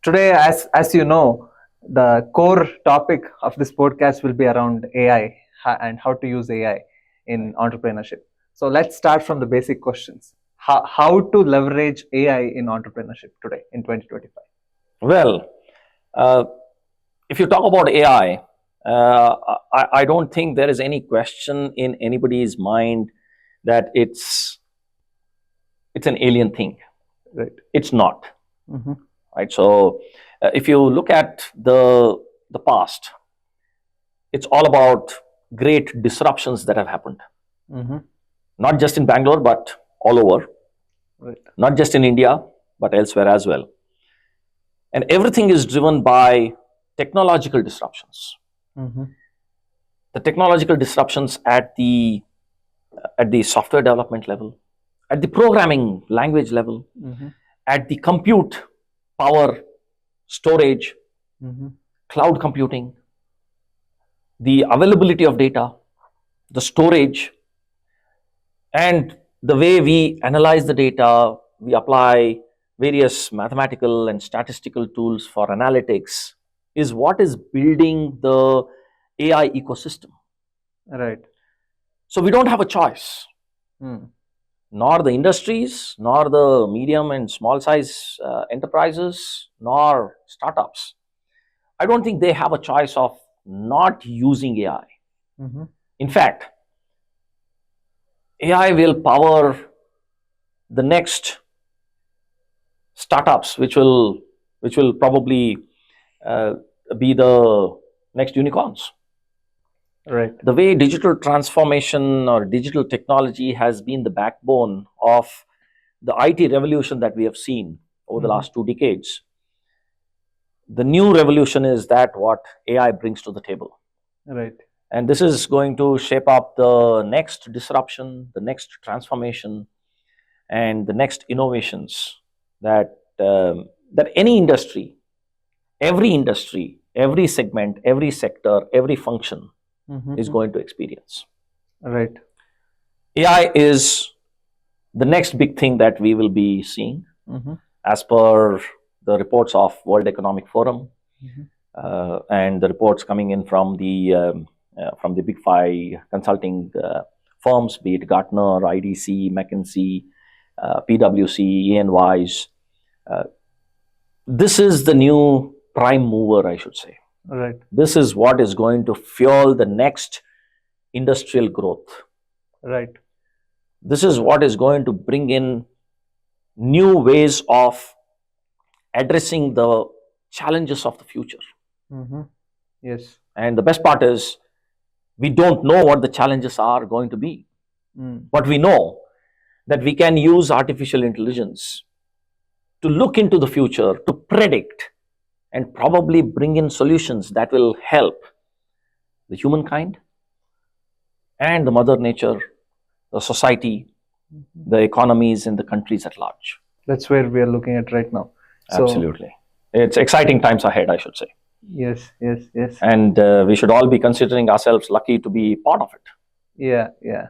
Today, as you know, the core topic of this podcast will be around AI and how to use AI in entrepreneurship. So let's start from the basic questions. How to leverage AI in entrepreneurship today in 2025? Well, uh, if you talk about AI, I don't think there is any question in anybody's mind that it's an alien thing. Right. It's not, Mm-hmm. right? So, if you look at the past, it's all about great disruptions that have happened, Mm-hmm. not just in Bangalore but all over, Right. not just in India but elsewhere as well. And everything is driven by technological disruptions. Mm-hmm. The technological disruptions at the software development level, at the programming language level, Mm-hmm. at the compute power, storage, Mm-hmm. cloud computing, the availability of data, the storage, and the way we analyze the data. We apply various mathematical and statistical tools for analytics, is what is building the AI ecosystem. Right. So we don't have a choice, Mm. nor the industries, nor the medium and small size enterprises, nor startups. I don't think they have a choice of not using AI. Mm-hmm. In fact, AI will power the next startups, which will probably uh, be the next unicorns. Right. The way digital transformation or digital technology has been the backbone of the IT revolution that we have seen over the Mhm. last 2 decades, the new revolution is that what AI brings to the table. Right. And this is going to shape up the next disruption, the next transformation, and the next innovations that any industry, every segment, every sector, every function Mm-hmm. is going to experience. Right. AI is the next big thing that we will be seeing, Mm-hmm. as per the reports of World Economic Forum, Mm-hmm. and the reports coming in from the big five consulting firms, be it Gartner, IDC, McKinsey, PwC, EY. Uh, this is the new prime mover, I should say. Right. This is what is going to fuel the next industrial growth. Right. This is what is going to bring in new ways of addressing the challenges of the future. Mm-hmm. Yes. And the best part is, we don't know what the challenges are going to be, Mm. but we know that we can use artificial intelligence to look into the future, to predict, and probably bring in solutions that will help the humankind and the mother nature, the society, Mhm. the economies, and the countries at large. That's where we are looking at right now. So, Absolutely. It's exciting times ahead, I should say. yes, yes, yes. And we should all be considering ourselves lucky to be part of it. Yeah, yeah.